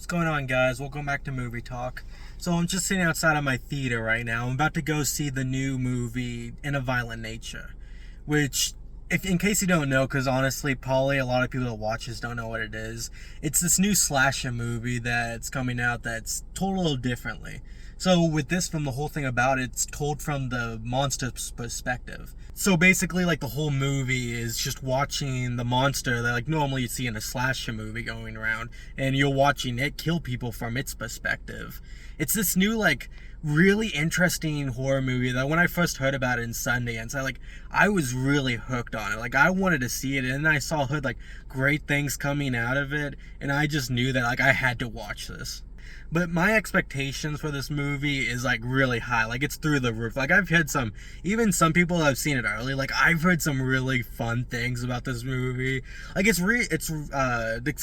going on, guys? Welcome back to Movie Talk. So I'm just sitting outside of my theater right now. I'm about to go see the new movie In a Violent Nature, which, if in case you don't know, because honestly probably a lot of people that watch this don't know what it is. It's this new slasher movie that's coming out that's told a little differently. So with this film, the whole thing about it's told from the monster's perspective. So basically, like, the whole movie is just watching the monster that, like, normally you'd see in a slasher movie going around, and you're watching it kill people from its perspective. It's this new, like, really interesting horror movie that when I first heard about it in Sundance, I was really hooked on it. Like, I wanted to see it, and then I heard, like, great things coming out of it, and I just knew that, like, I had to watch this. But my expectations for this movie is, like, really high. Like, it's through the roof. Like, I've had even some people have seen it early. Like, I've heard some really fun things about this movie. Like, it's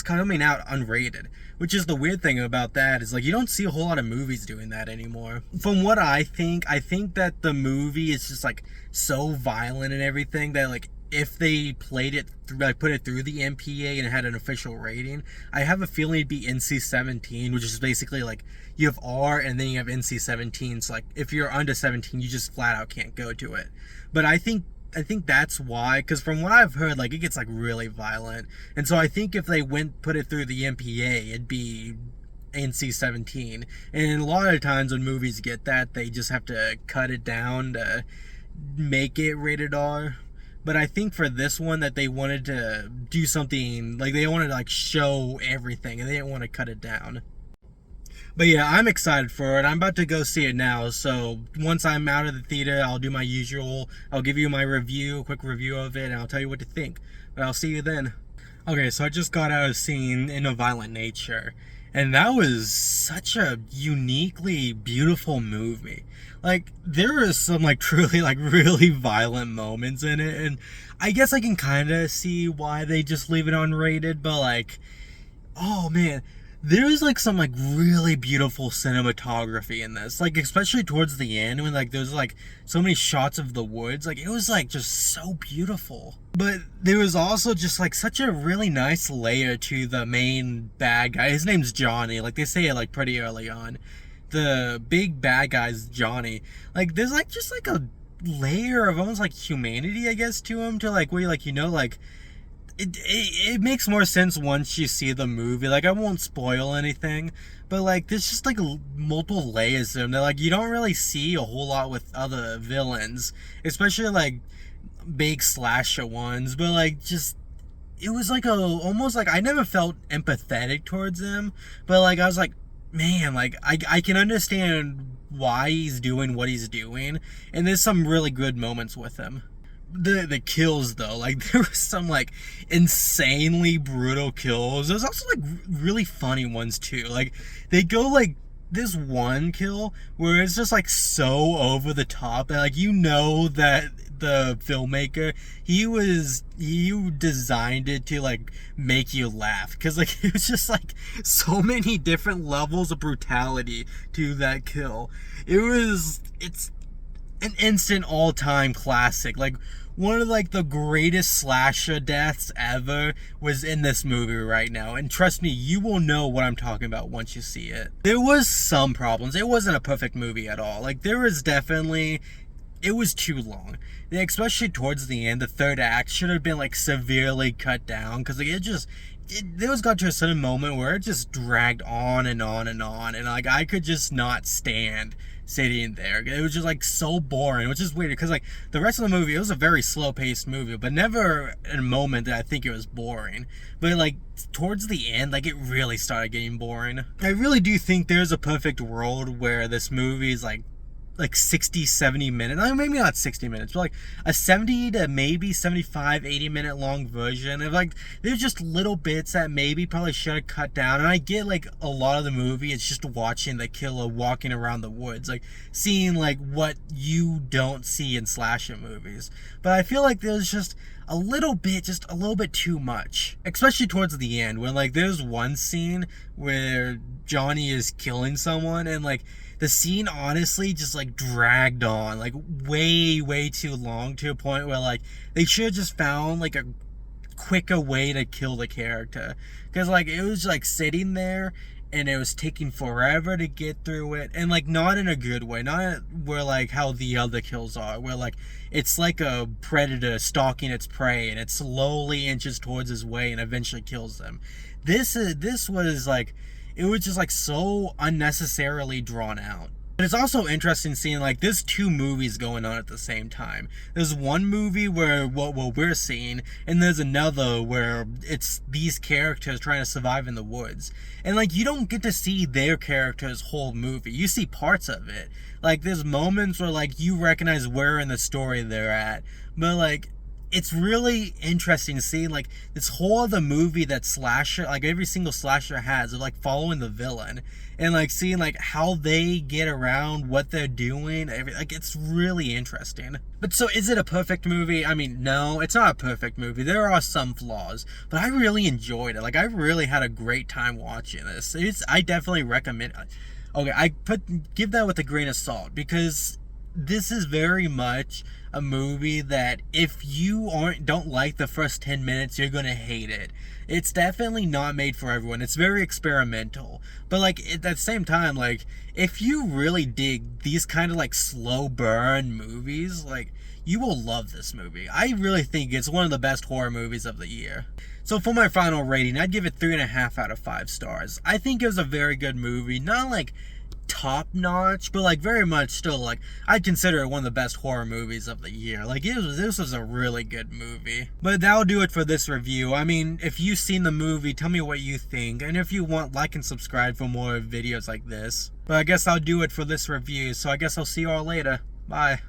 coming out unrated, which is the weird thing about that is, like, you don't see a whole lot of movies doing that anymore. From what I think that the movie is just, like, so violent and everything that, like, if they played it through, like, put it through the MPA and it had an official rating, I have a feeling it'd be NC-17, which is basically like you have R and then you have NC-17. So, like, if you're under 17, you just flat out can't go to it. But I think that's why, because from what I've heard, like, it gets, like, really violent, and so I think if they put it through the MPA, it'd be NC-17. And a lot of times when movies get that, they just have to cut it down to make it rated R. But I think for this one that they wanted to do something, like, they wanted to, like, show everything and they didn't want to cut it down. But yeah, I'm excited for it. I'm about to go see it now. So once I'm out of the theater, I'll do my usual. I'll give you my review, a quick review of it, and I'll tell you what to think. But I'll see you then. Okay, so I just got out of seeing In a Violent Nature, and that was such a uniquely beautiful movie. Like, there are some, like, truly, like, really violent moments in it, and I guess I can kind of see why they just leave it unrated, but, like, oh man, there's, like, some, like, really beautiful cinematography in this, like, especially towards the end when, like, there's, like, so many shots of the woods. Like, it was, like, just so beautiful. But there was also just, like, such a really nice layer to the main bad guy. His name's Johnny. Like, they say it, like, pretty early on. The big bad guy's Johnny. Like, there's, like, just, like, a layer of almost, like, humanity, I guess, to him, to, like, where, like, you know, like, it makes more sense once you see the movie. Like, I won't spoil anything, but, like, there's just, like, multiple layers to them that, like, you don't really see a whole lot with other villains, especially, like, big slasher ones. But, like, just, it was like almost like I never felt empathetic towards him, but, like, I was like, man, like, I can understand why he's doing what he's doing, and there's some really good moments with him. The kills, though, like, there was some, like, insanely brutal kills. There's also, like, really funny ones too. Like, they go, like, this one kill where it's just, like, so over the top that, like, you know that the filmmaker, he designed it to, like, make you laugh, because, like, it was just, like, so many different levels of brutality to that kill. It's an instant all-time classic. Like, one of, like, the greatest slasher deaths ever was in this movie right now, and trust me, you will know what I'm talking about once you see it. There was some problems. It wasn't a perfect movie at all. Like, there was definitely, it was too long. Especially towards the end, the third act should have been, like, severely cut down, because, like, there was got to a certain moment where it just dragged on and on and on, and, like, I could just not stand sitting there. It was just, like, so boring, which is weird, because, like, the rest of the movie, it was a very slow-paced movie, but never in a moment that I think it was boring. But, like, towards the end, like, it really started getting boring. I really do think there's a perfect world where this movie is, like 60, 70 minutes. Maybe not 60 minutes, but, like, a 70 to maybe 75, 80 minute long version of, like, there's just little bits that maybe probably should have cut down. And I get, like, a lot of the movie, it's just watching the killer walking around the woods, like, seeing, like, what you don't see in slasher movies. But I feel like there's just a little bit too much, especially towards the end, when, like, there's one scene where Johnny is killing someone, and, like, the scene honestly just, like, dragged on, like, way too long, to a point where, like, they should have just found, like, a quicker way to kill the character, because, like, it was, like, sitting there, and it was taking forever to get through it, and like not in a good way, not where like how the other kills are, where like it's like a predator stalking its prey and it slowly inches towards his way and eventually kills them. This was like, it was just like so unnecessarily drawn out. But it's also interesting seeing like there's two movies going on at the same time. There's one movie where what we're seeing, and there's another where it's these characters trying to survive in the woods. And like you don't get to see their characters' whole movie. You see parts of it. Like there's moments where like you recognize where in the story they're at. But like it's really interesting to see like this whole other movie that slasher, like every single slasher has, of like following the villain and like seeing like how they get around, what they're doing, like it's really interesting. But so is it a perfect movie? I mean, no, it's not a perfect movie. There are some flaws, but I really enjoyed it. Like I really had a great time watching this. I definitely recommend it. Okay, give that with a grain of salt, because this is very much a movie that if you don't like the first 10 minutes, you're gonna hate it. It's definitely not made for everyone. It's very experimental. But like at the same time, like if you really dig these kind of like slow burn movies, like you will love this movie. I really think it's one of the best horror movies of the year. So for my final rating, I'd give it 3.5 out of 5 stars. I think it was a very good movie. Not like top notch, but like very much still, like I'd consider it one of the best horror movies of the year. Like this was a really good movie. But that'll do it for this review. I mean, if you've seen the movie, tell me what you think, and if you want, like and subscribe for more videos like this. But I guess I'll do it for this review, so I guess I'll see you all later. Bye.